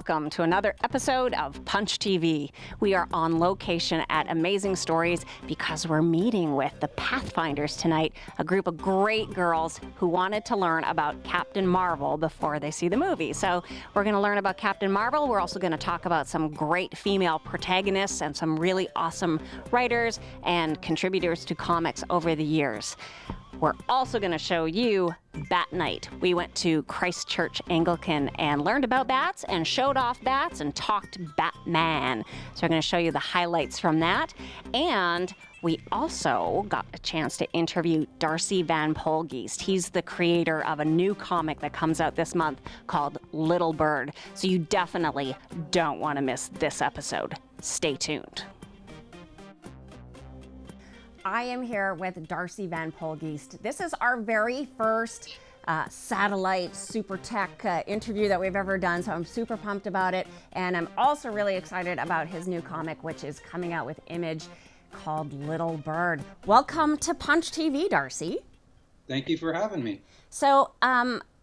welcome to another episode of Punch TV. We are on location at Amazing Stories because we're meeting with the Pathfinders tonight, a group of great girls who wanted to learn about Captain Marvel before they see the movie. So we're going to learn about Captain Marvel. We're also going to talk about some great female protagonists and some really awesome writers and contributors to comics over the years. We're also going to show you Bat Night. We went to Christchurch Anglican and learned about bats and showed off bats and talked Batman. So we're going to show you the highlights from that. And we also got a chance to interview Darcy Van Poelgeest. He's the creator of a new comic that comes out this month called Little Bird. So you definitely don't want to miss this episode. Stay tuned. I am here with Darcy Van Poelgeest. This is our very first satellite super tech interview that we've ever done, so I'm super pumped about it. And I'm also really excited about his new comic, which is coming out with Image, called Little Bird. Welcome to Punch TV, Darcy. Thank you for having me. So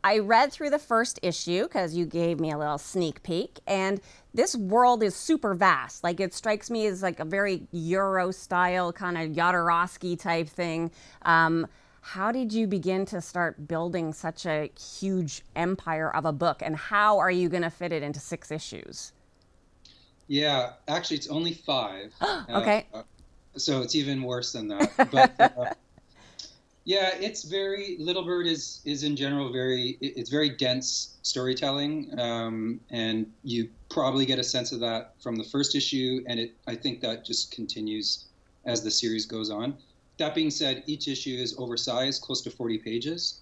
I read through the first issue because you gave me a little sneak peek, and this world is super vast. Like, it strikes me as like a very Euro style kind of Jodorowsky type thing. How did you begin to start building such a huge empire of a book, and how are you going to fit it into 6 issues? Yeah, actually it's only 5. Okay. So it's even worse than that. But yeah, it's very, Little Bird is in general it's very dense storytelling, and you probably get a sense of that from the first issue, and I think that just continues as the series goes on. That being said, each issue is oversized, close to 40 pages,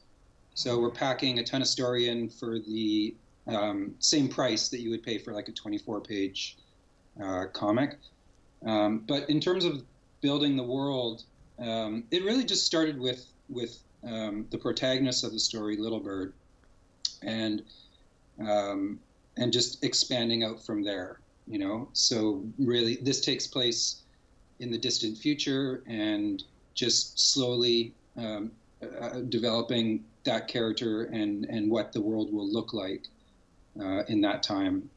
so we're packing a ton of story in for the same price that you would pay for like a 24-page comic. But in terms of building the world, it really just started with the protagonist of the story, Little Bird, and just expanding out from there, you know. So really, this takes place in the distant future, and just slowly developing that character and what the world will look like in that time.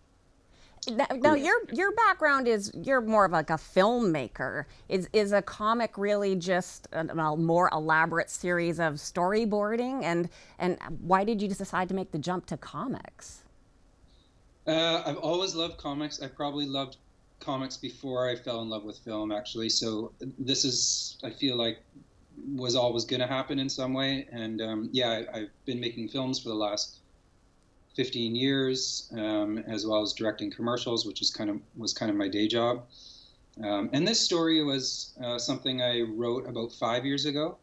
Now, your background is you're more of like a filmmaker. Is a comic really just a more elaborate series of storyboarding? And why did you decide to make the jump to comics? I've always loved comics. I probably loved comics before I fell in love with film, actually. So this is, I feel like, was always going to happen in some way. And yeah, I've been making films for the last 15 years, as well as directing commercials, which was kind of my day job. And this story was something I wrote about 5 years ago,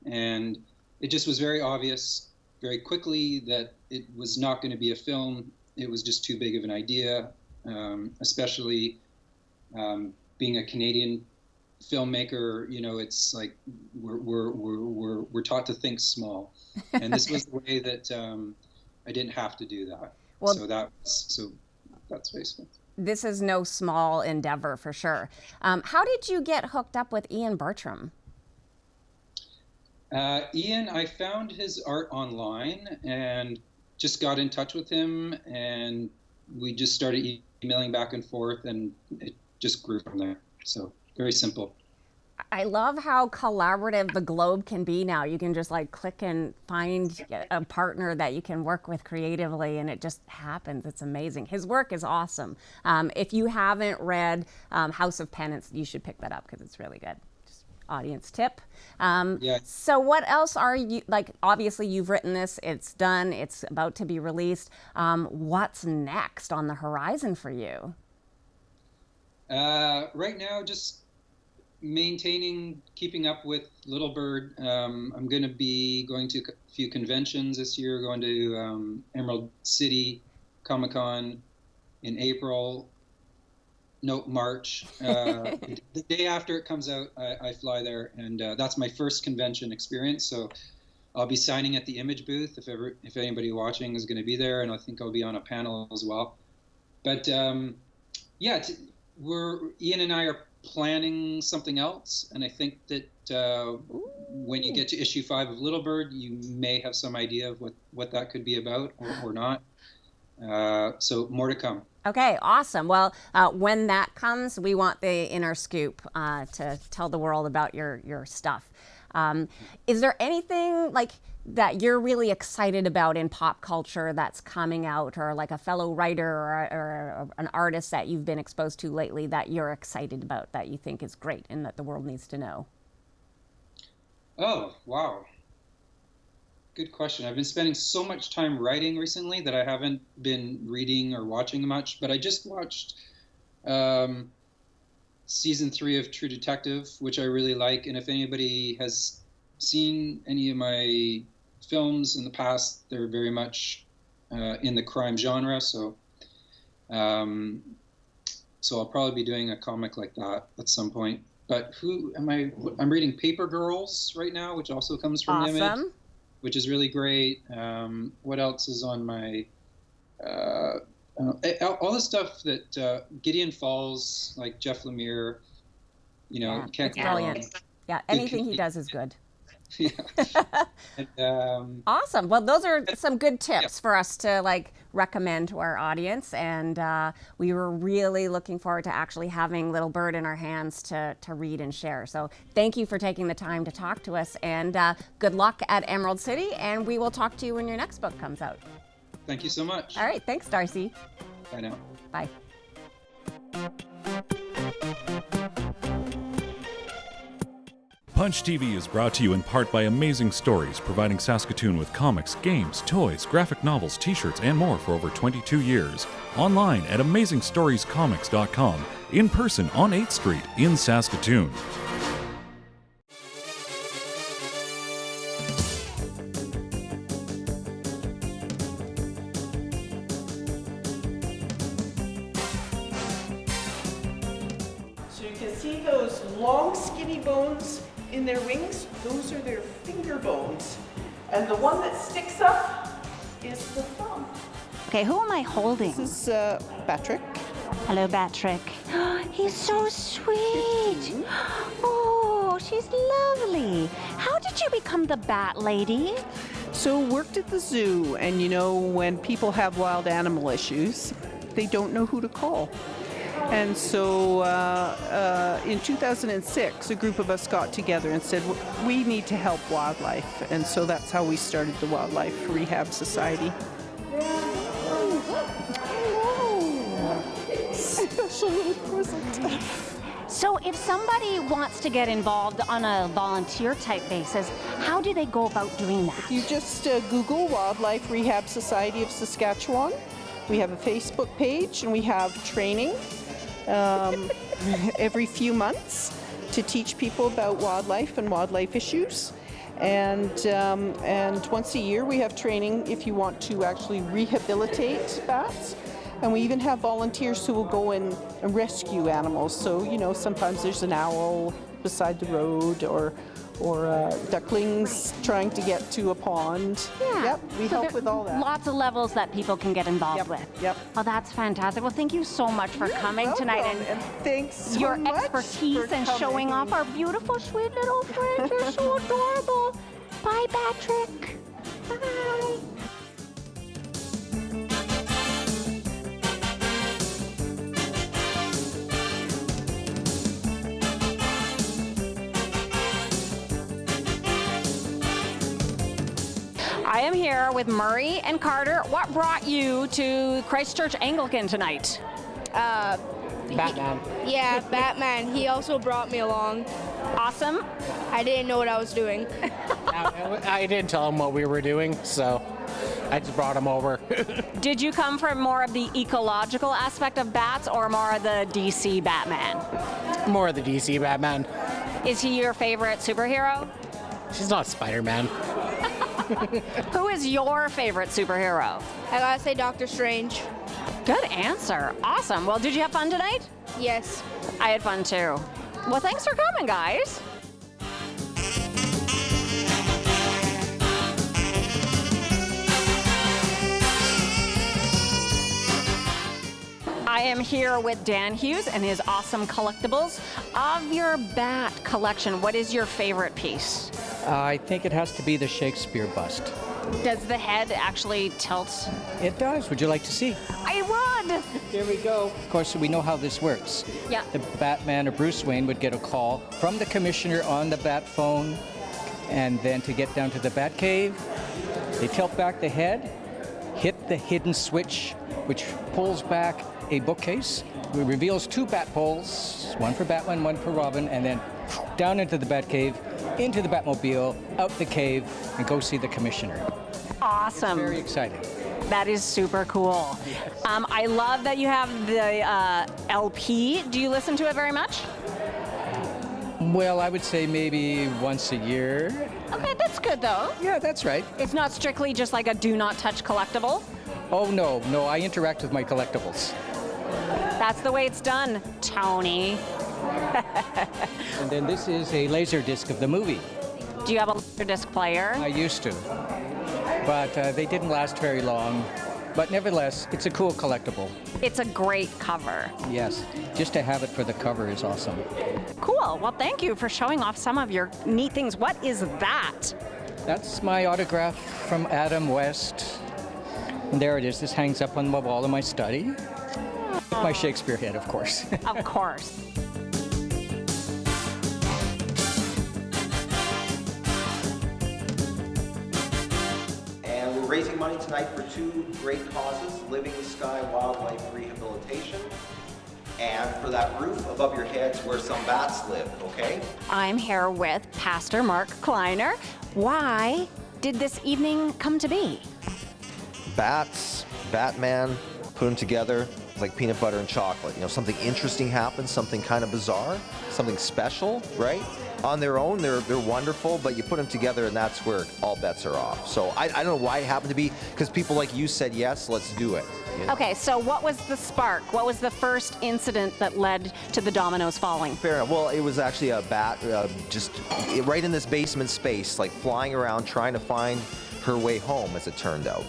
and it just was very obvious very quickly that it was not going to be a film. It was just too big of an idea, especially being a Canadian filmmaker. You know, it's like we're taught to think small, and this was the way that I didn't have to do that. Well, so that's basically. This is no small endeavor for sure. How did you get hooked up with Ian Bertram? Ian, I found his art online and just got in touch with him, and we just started emailing back and forth, and it just grew from there. So very simple. I love how collaborative the globe can be now. You can just like click and find a partner that you can work with creatively, and it just happens. It's amazing. His work is awesome. If you haven't read House of Penance, you should pick that up because it's really good. Just audience tip. Yeah. So what else are you, like, obviously you've written this, it's done, it's about to be released. What's next on the horizon for you? Right now, just keeping up with Little Bird. I'm going to be going to a few conventions this year, going to Emerald City Comic-Con in March. The day after it comes out, I fly there, and that's my first convention experience. So I'll be signing at the Image booth if anybody watching is going to be there, and I think I'll be on a panel as well. But yeah, Ian and I are planning something else, and I think that when you get to issue 5 of Little Bird, you may have some idea of what that could be about or not. So more to come. Okay, awesome. Well, when that comes, we want the inner scoop to tell the world about your stuff. Is there anything like that you're really excited about in pop culture that's coming out, or like a fellow writer or an artist that you've been exposed to lately that you're excited about, that you think is great and that the world needs to know? Oh, wow. Good question. I've been spending so much time writing recently that I haven't been reading or watching much, but I just watched season 3 of True Detective, which I really like. And if anybody has seen any of my films in the past, they're very much in the crime genre. So I'll probably be doing a comic like that at some point. But who am I? I'm reading Paper Girls right now, which also comes from Image, which is really great. What else is on my all the stuff that Gideon Falls, like Jeff Lemire, can't go wrong. Yeah, anything he does is good. Yeah. And, awesome. Well, those are some good tips for us to recommend to our audience, and we were really looking forward to actually having Little Bird in our hands to read and share. So thank you for taking the time to talk to us, and good luck at Emerald City, and we will talk to you when your next book comes out. Thank you so much. All right. Thanks, Darcy. Bye now. Bye. Punch TV is brought to you in part by Amazing Stories, providing Saskatoon with comics, games, toys, graphic novels, t-shirts, and more for over 22 years. Online at AmazingStoriesComics.com, in person on 8th Street in Saskatoon. So you can see those long, skinny bones in their wings, those are their finger bones. And the one that sticks up is the thumb. Okay, who am I holding? This is Patrick. Hello, Patrick. He's so sweet. Oh, she's lovely. How did you become the Bat Lady? So worked at the zoo, and when people have wild animal issues, they don't know who to call. And so in 2006, a group of us got together and said, we need to help wildlife. And so that's how we started the Wildlife Rehab Society. Special little present. So if somebody wants to get involved on a volunteer type basis, how do they go about doing that? You just Google Wildlife Rehab Society of Saskatchewan. We have a Facebook page, and we have training every few months to teach people about wildlife and wildlife issues. And once a year we have training if you want to actually rehabilitate bats. And we even have volunteers who will go in and rescue animals. So, sometimes there's an owl beside the road, or ducklings trying to get to a pond. Yeah. Yep, we help with all that. Lots of levels that people can get involved with. Yep. Oh, that's fantastic. Well, thank you so much for coming tonight, and thanks so your much expertise for and coming. showing off our beautiful, sweet little friends. You're so adorable. Bye, Patrick. Bye. I am here with Murray and Carter. What brought you to Christchurch Anglican tonight? Batman. Yeah, Batman. He also brought me along. Awesome. I didn't know what I was doing. I didn't tell him what we were doing, so I just brought him over. Did you come from more of the ecological aspect of bats or more of the DC Batman? More of the DC Batman. Is he your favorite superhero? She's not Spider-Man. Who is your favorite superhero? I gotta say Doctor Strange. Good answer. Awesome. Well, did you have fun tonight? Yes. I had fun too. Well, thanks for coming, guys. I am here with Dan Hughes and his awesome collectibles. Of your bat collection, what is your favorite piece? I think it has to be the Shakespeare bust. Does the head actually tilt? It does. Would you like to see? I would! Here we go. Of course, we know how this works. Yeah. The Batman or Bruce Wayne would get a call from the commissioner on the bat phone, and then to get down to the Batcave, they tilt back the head, hit the hidden switch, which pulls back a bookcase. It reveals 2 bat poles, one for Batman, one for Robin, and then down into the Batcave, into the Batmobile, out the cave, and go see the commissioner. Awesome. Very exciting. That is super cool. I love that you have the LP. Do you listen to it very much? Well, I would say maybe once a year. Okay, that's good though. Yeah, that's right. It's not strictly just like a do not touch collectible. Oh, no, I interact with my collectibles. That's the way it's done, Tony. And then this is a laser disc of the movie. Do you have a Laserdisc player? I used to, but they didn't last very long. But nevertheless, it's a cool collectible. It's a great cover. Yes, just to have it for the cover is awesome. Cool. Well, thank you for showing off some of your neat things. What is that? That's my autograph from Adam West. And there it is. This hangs up on the wall in my study. My Shakespeare head, of course. Of course. And we're raising money tonight for 2 great causes, Living Sky Wildlife Rehabilitation, and for that roof above your heads where some bats live, okay? I'm here with Pastor Mark Kleiner. Why did this evening come to be? Bats, Batman, put them together. It's like peanut butter and chocolate. You know, something interesting happens, something kind of bizarre, something special, right? On their own, they're wonderful, but you put them together and that's where all bets are off. So I don't know why it happened to be, because people like you said, yes, let's do it. You know? Okay, so what was the spark? What was the first incident that led to the dominoes falling? Fair enough. Well, it was actually a bat just right in this basement space, like flying around trying to find her way home, as it turned out.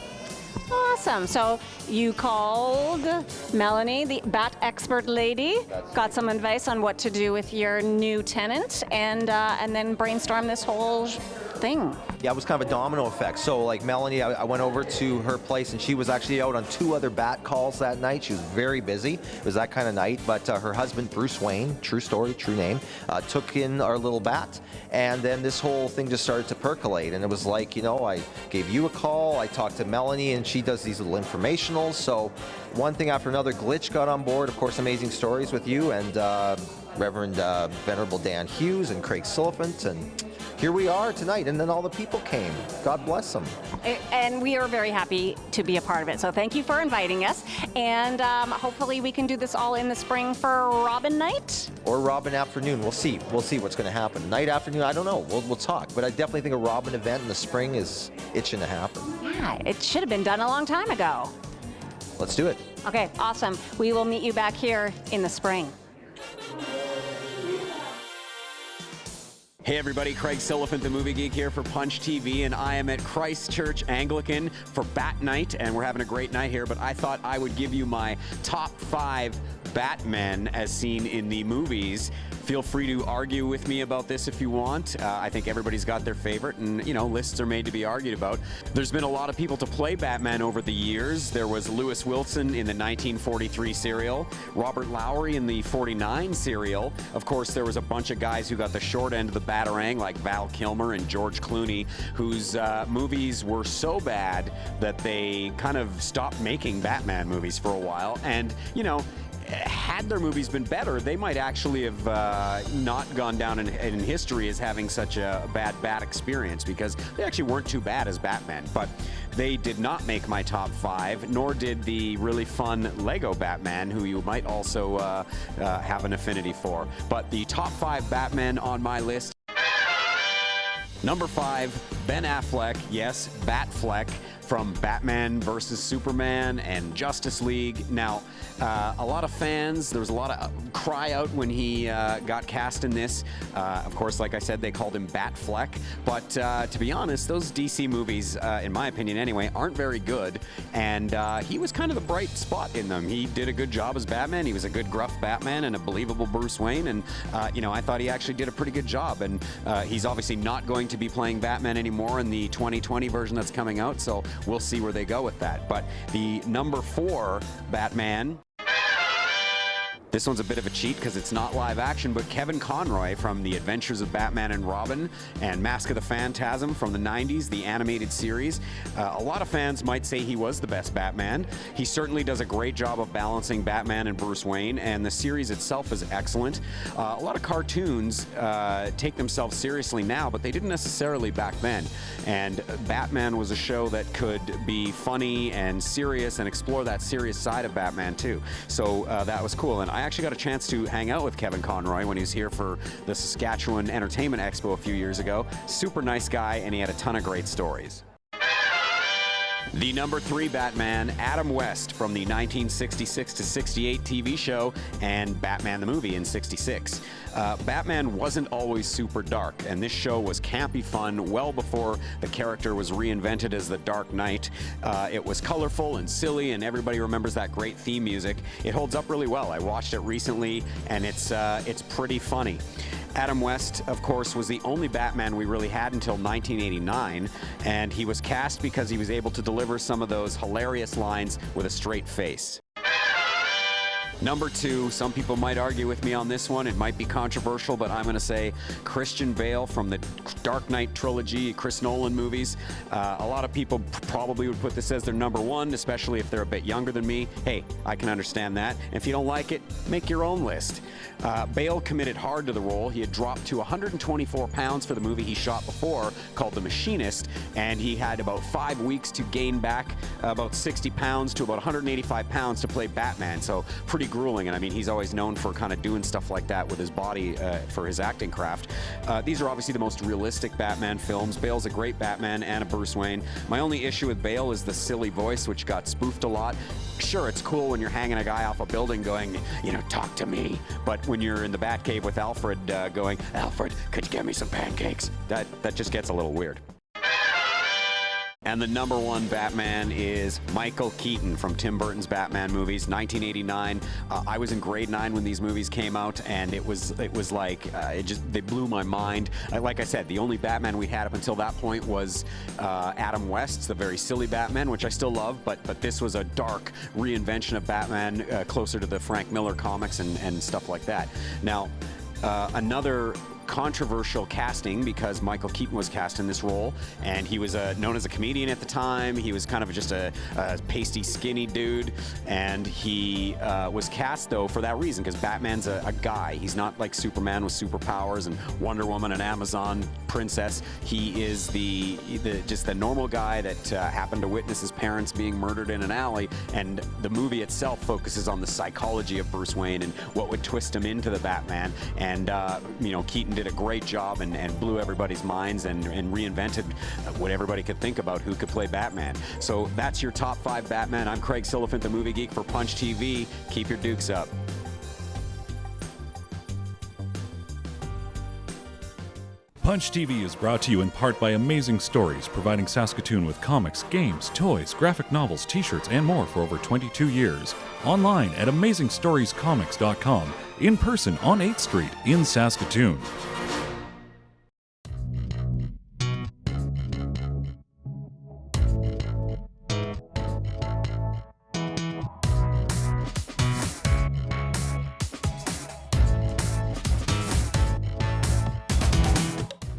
Awesome. So you called Melanie, the bat expert lady, got some advice on what to do with your new tenant, and then brainstormed this whole thing. Yeah, it was kind of a domino effect. So like Melanie, I went over to her place and she was actually out on 2 other bat calls that night. She was very busy. It was that kind of night. But her husband, Bruce Wayne, true story, true name, took in our little bat. And then this whole thing just started to percolate. And it was like, you know, I gave you a call, I talked to Melanie, and she does these little informationals. So one thing after another, Glitch got on board, of course, Amazing Stories with you, and Reverend Venerable Dan Hughes and Craig Silliphant, and here we are tonight, and then all the people came. God bless them. And we are very happy to be a part of it. So thank you for inviting us. And hopefully we can do this all in the spring for Robin Night. Or Robin Afternoon. We'll see. We'll see what's going to happen. Night, afternoon, I don't know. We'll talk. But I definitely think a Robin event in the spring is itching to happen. Yeah, it should have been done a long time ago. Let's do it. Okay, awesome. We will meet you back here in the spring. Hey everybody, Craig Silliphant, the Movie Geek here for Punch TV, and I am at Christchurch Anglican for Bat Night, and we're having a great night here, but I thought I would give you my top 5 Batmen as seen in the movies. Feel free to argue with me about this if you want. I think everybody's got their favorite, and, you know, lists are made to be argued about. There's been a lot of people to play Batman over the years. There was Lewis Wilson in the 1943 serial, Robert Lowry in the 49 serial. Of course, there was a bunch of guys who got the short end of the Batarang, like Val Kilmer and George Clooney, whose movies were so bad that they kind of stopped making Batman movies for a while. And, you know, had their movies been better, they might actually have not gone down in history as having such a bad bat experience, because they actually weren't too bad as Batman. But they did not make my top 5, nor did the really fun Lego Batman, who you might also have an affinity for. But the top 5 Batmen on my list. Number 5, Ben Affleck, yes, Batfleck, from Batman vs. Superman and Justice League. Now, a lot of fans, there was a lot of cry out when he got cast in this. Of course, like I said, they called him Batfleck. But to be honest, those DC movies, in my opinion anyway, aren't very good. And he was kind of the bright spot in them. He did a good job as Batman. He was a good gruff Batman and a believable Bruce Wayne. And, you know, I thought he actually did a pretty good job. And he's obviously not going to to be playing Batman anymore in the 2020 version that's coming out, so we'll see where they go with that. But the number 4 Batman, this one's a bit of a cheat because it's not live action, but Kevin Conroy from The Adventures of Batman and Robin and Mask of the Phantasm from the 90s, the animated series. A lot of fans might say he was the best Batman. He certainly does a great job of balancing Batman and Bruce Wayne, and the series itself is excellent. A lot of cartoons take themselves seriously now, but they didn't necessarily back then. And Batman was a show that could be funny and serious and explore that serious side of Batman too. So that was cool. And I actually got a chance to hang out with Kevin Conroy when he was here for the Saskatchewan Entertainment Expo a few years ago. Super nice guy, and he had a ton of great stories. The number 3 Batman, Adam West from the 1966 to 68 TV show and Batman the movie in 66. Batman wasn't always super dark, and this show was campy fun well before the character was reinvented as the Dark Knight. It was colorful and silly, and everybody remembers that great theme music. It holds up really well. I watched it recently, and it's pretty funny. Adam West, of course, was the only Batman we really had until 1989, and he was cast because he was able to deliver some of those hilarious lines with a straight face. Number 2, some people might argue with me on this one. It might be controversial, but I'm going to say Christian Bale from the Dark Knight trilogy, Chris Nolan movies. A lot of people probably would put this as their number 1, especially if they're a bit younger than me. Hey, I can understand that. If you don't like it, make your own list. Bale committed hard to the role. He had dropped to 124 pounds for the movie he shot before called The Machinist, and he had about 5 weeks to gain back about 60 pounds to about 185 pounds to play Batman. So pretty grueling, and I mean, he's always known for kind of doing stuff like that with his body for his acting craft. These are obviously the most realistic Batman films. Bale's a great Batman and a Bruce Wayne. My only issue with Bale is the silly voice, which got spoofed a lot. Sure, it's cool when you're hanging a guy off a building going, you know, talk to me. But when you're in the Batcave with Alfred going, Alfred, could you get me some pancakes? That just gets a little weird. And the number 1 Batman is Michael Keaton from Tim Burton's Batman movies, 1989. I was in grade 9 when these movies came out, and it was like they blew my mind. Like I said, the only Batman we had up until that point was Adam West, the very silly Batman, which I still love, but this was a dark reinvention of Batman, closer to the Frank Miller comics and stuff like that. Now, another controversial casting because Michael Keaton was cast in this role, and he was known as a comedian at the time. He was kind of just a pasty, skinny dude, and he was cast though for that reason because Batman's a guy. He's not like Superman with superpowers and Wonder Woman and Amazon princess. He is just the normal guy that happened to witness his parents being murdered in an alley, and the movie itself focuses on the psychology of Bruce Wayne and what would twist him into the Batman. And you know, Keaton did a great job and blew everybody's minds and reinvented what everybody could think about who could play Batman. So that's your top 5 Batman. I'm Craig Silliphant, the Movie Geek for Punch TV. Keep your dukes up. Punch TV is brought to you in part by Amazing Stories, providing Saskatoon with comics, games, toys, graphic novels, t-shirts, and more for over 22 years. Online at AmazingStoriesComics.com, in person on 8th Street in Saskatoon.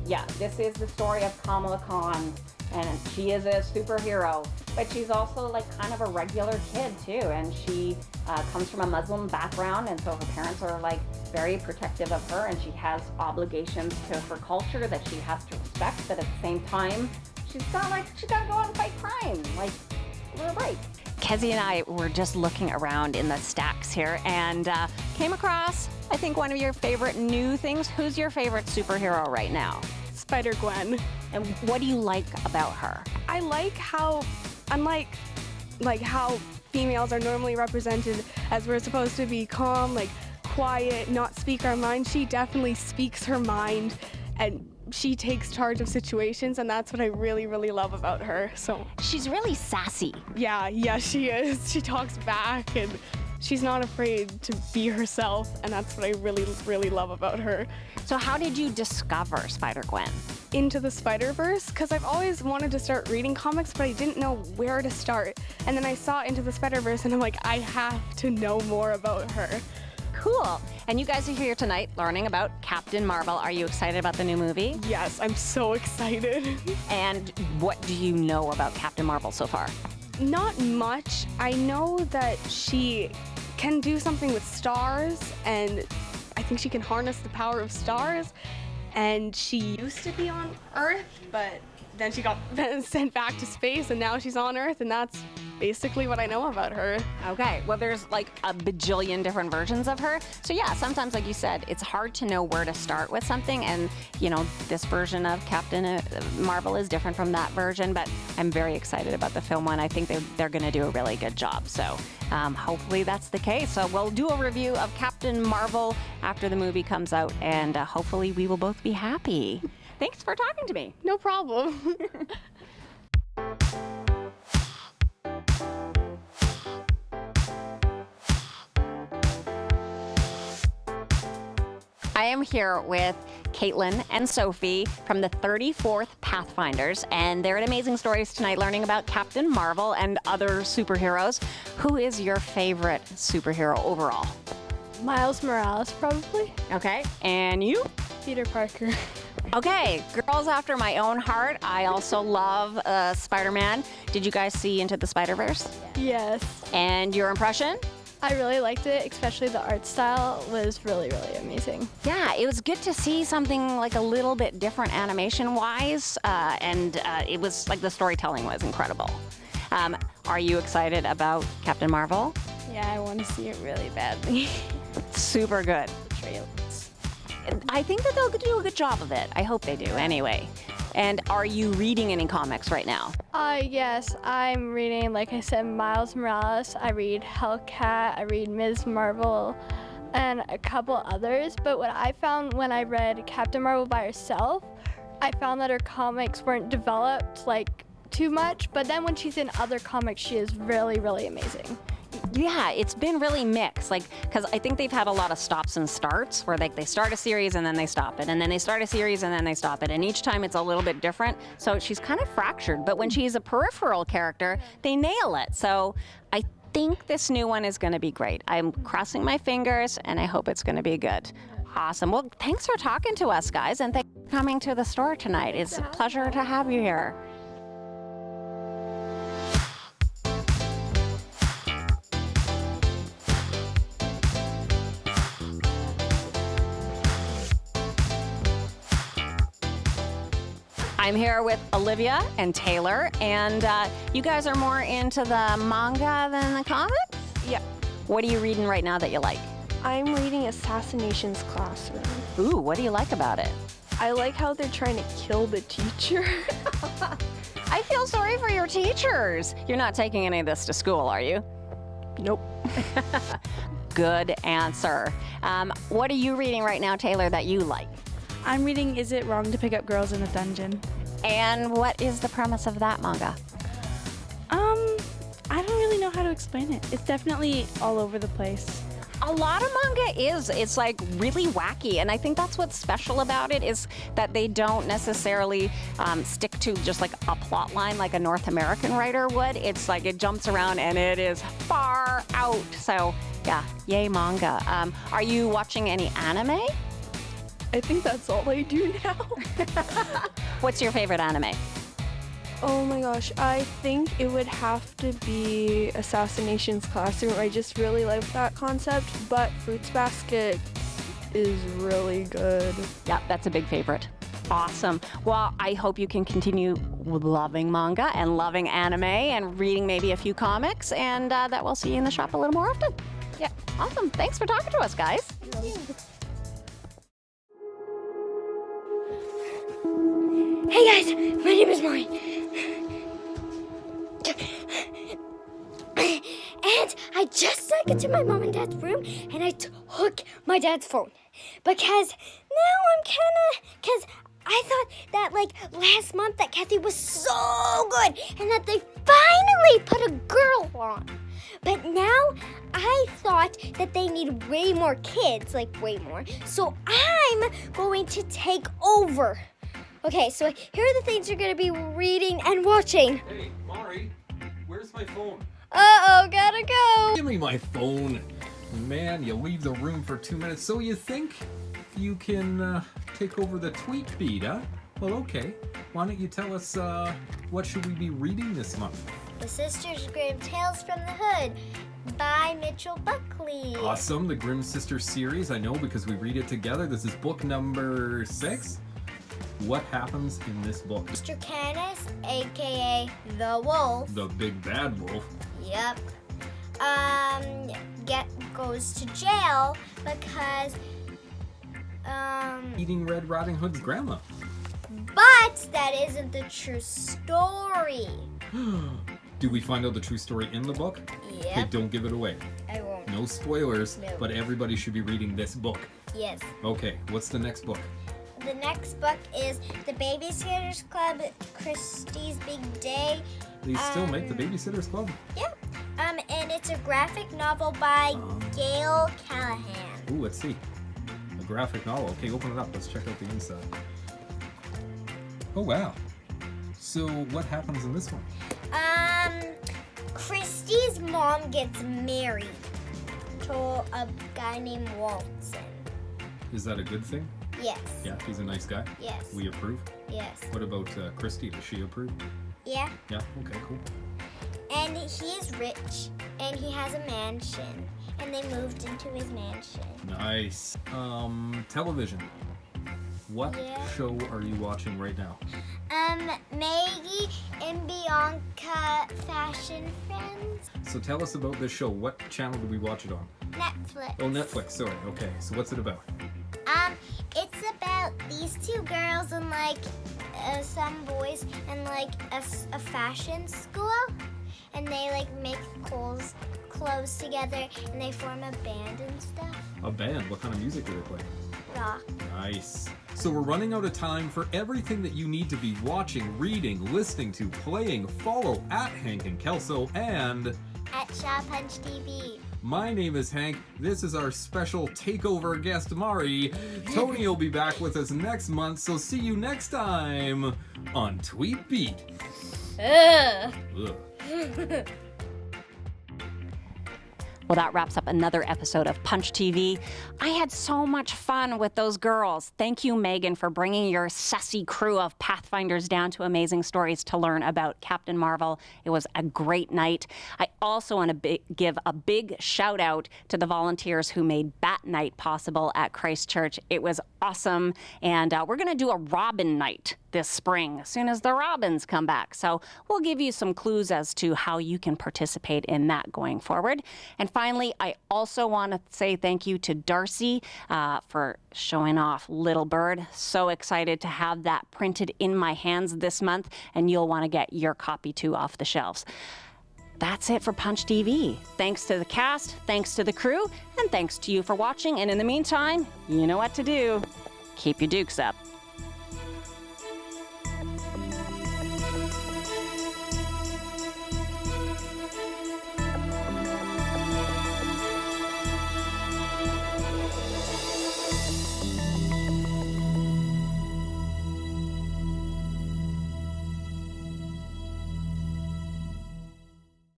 Yeah, this is the story of Kamala Khan, and she is a superhero, but she's also like kind of a regular kid too, and she comes from a Muslim background, and so her parents are like very protective of her, and she has obligations to her culture that she has to respect, but at the same time, she's gotta go out and fight crime, like, we're right. Kezzy and I were just looking around in the stacks here and came across, I think, one of your favorite new things. Who's your favorite superhero right now? Spider-Gwen. And what do you like about her? I like how, unlike how females are normally represented as we're supposed to be calm, like quiet, not speak our mind, she definitely speaks her mind and she takes charge of situations, and that's what I really, really love about her. So she's really sassy. Yeah, she is. She talks back and she's not afraid to be herself, and that's what I really, really love about her. So how did you discover Spider-Gwen? Into the Spider-Verse because I've always wanted to start reading comics, but I didn't know where to start. And then I saw Into the Spider-Verse and I'm like, I have to know more about her. Cool. And you guys are here tonight learning about Captain Marvel. Are you excited about the new movie? Yes, I'm so excited. And what do you know about Captain Marvel so far? Not much. I know that she can do something with stars, and I think she can harness the power of stars. And she used to be on Earth, but then she got sent back to space, and now she's on Earth, and that's basically what I know about her. Okay, well, there's like a bajillion different versions of her. So yeah, sometimes, like you said, it's hard to know where to start with something. And, you know, this version of Captain Marvel is different from that version, but I'm very excited about the film one. I think they're going to do a really good job. So hopefully that's the case. So we'll do a review of Captain Marvel after the movie comes out, and hopefully we will both be happy. Thanks for talking to me. No problem. I am here with Caitlin and Sophie from the 34th Pathfinders, and they're at Amazing Stories tonight learning about Captain Marvel and other superheroes. Who is your favorite superhero overall? Miles Morales, probably. Okay, and you? Peter Parker. Okay, girls after my own heart. I also love Spider-Man. Did you guys see Into the Spider-Verse? Yes. And your impression? I really liked it, especially the art style was really, really amazing. Yeah, it was good to see something like a little bit different animation-wise, and it was like the storytelling was incredible. Are you excited about Captain Marvel? Yeah, I want to see it really badly. Super good. The trailers. I think that they'll do a good job of it. I hope they do anyway. And are you reading any comics right now? Yes, I'm reading, like I said, Miles Morales. I read Hellcat, I read Ms. Marvel, and a couple others. But what I found when I read Captain Marvel by herself, I found that her comics weren't developed like too much. But then when she's in other comics, she is really, really amazing. Yeah, it's been really mixed, like, because I think they've had a lot of stops and starts where they start a series and then they stop it, and then they start a series and then they stop it, and each time it's a little bit different, so she's kind of fractured. But when she's a peripheral character, they nail it. So I think this new one is going to be great. I'm crossing my fingers, and I hope it's going to be good. Awesome. Well, thanks for talking to us, guys, and thanks for coming to the store tonight. It's a pleasure to have you here. I'm here with Olivia and Taylor, and you guys are more into the manga than the comics? Yeah. What are you reading right now that you like? I'm reading Assassination's Classroom. Ooh, what do you like about it? I like how they're trying to kill the teacher. I feel sorry for your teachers. You're not taking any of this to school, are you? Nope. Good answer. What are you reading right now, Taylor, that you like? I'm reading Is It Wrong to Pick Up Girls in a Dungeon? And what is the premise of that manga? I don't really know how to explain it. It's definitely all over the place. A lot of manga it's like really wacky, and I think that's what's special about it is that they don't necessarily stick to just like a plot line like a North American writer would. It's like it jumps around and it is far out. So yeah, yay manga. Are you watching any anime? I think that's all I do now. What's your favorite anime? Oh my gosh, I think it would have to be Assassination's Classroom. I just really like that concept, but Fruits Basket is really good. Yeah, that's a big favorite. Awesome. Well, I hope you can continue loving manga and loving anime and reading maybe a few comics, and that we'll see you in the shop a little more often. Yeah, awesome. Thanks for talking to us, guys. Hey guys, my name is Maureen. And I just snuck into my mom and dad's room and I took my dad's phone. Because now because I thought that like last month that Kathy was so good and that they finally put a girl on. But now I thought that they need way more kids, like way more. So I'm going to take over. Okay, so here are the things you're going to be reading and watching. Hey, Mari, where's my phone? Uh-oh, gotta go. Give me my phone. Man, you leave the room for 2 minutes, so you think you can take over the tweet feed, huh? Well, okay. Why don't you tell us what should we be reading this month? The Sisters Grimm Tales from the Hood by Mitchell Buckley. Awesome, the Grimm Sisters series, I know because we read it together. This is book number 6. What happens in this book? Mr. Canis, aka the Wolf. The big bad wolf. Yep. Goes to jail because Eating Red Riding Hood's grandma. But that isn't the true story. Do we find out the true story in the book? Yep. Okay, don't give it away. I won't. No spoilers, No. but everybody should be reading this book. Yes. Okay, what's the next book? The next book is The Babysitters Club, Christie's Big Day. They still make the Babysitters Club? Yeah. And it's a graphic novel by Gail Callahan. Ooh, let's see. A graphic novel. Okay, open it up. Let's check out the inside. Oh, wow. So what happens in this one? Christie's mom gets married to a guy named Walton. Is that a good thing? Yes. Yeah, he's a nice guy? Yes. We approve? Yes. What about Christy? Does she approve? Yeah. Yeah, okay, cool. And he's rich, and he has a mansion, and they moved into his mansion. Nice. Television. What show are you watching right now? Maggie and Bianca Fashion Friends. So tell us about this show. What channel do we watch it on? Netflix. Oh, Netflix. Sorry. Okay. So what's it about? It's about these two girls and some boys and a fashion school, and they make clothes together, and they form a band and stuff. A band. What kind of music do they play? Rock. Nice. So we're running out of time for everything that you need to be watching, reading, listening to, playing. Follow at Hank and Kelso and At Shaw Punch TV. My name is Hank. This is our special takeover guest, Mari. Tony will be back with us next month, so see you next time on Tweet Beat. Ugh. Well, that wraps up another episode of Punch TV. I had so much fun with those girls. Thank you, Megan, for bringing your sassy crew of Pathfinders down to Amazing Stories to learn about Captain Marvel. It was a great night. I also want to give a big shout out to the volunteers who made Bat Night possible at Christ Church. It was awesome. And we're going to do a Robin night this spring as soon as the Robins come back. So we'll give you some clues as to how you can participate in that going forward. And finally, I also want to say thank you to Darcy for showing off Little Bird. So excited to have that printed in my hands this month, and you'll want to get your copy too off the shelves. That's it for Punch TV. Thanks to the cast, thanks to the crew, and thanks to you for watching. And in the meantime, you know what to do. Keep your dukes up.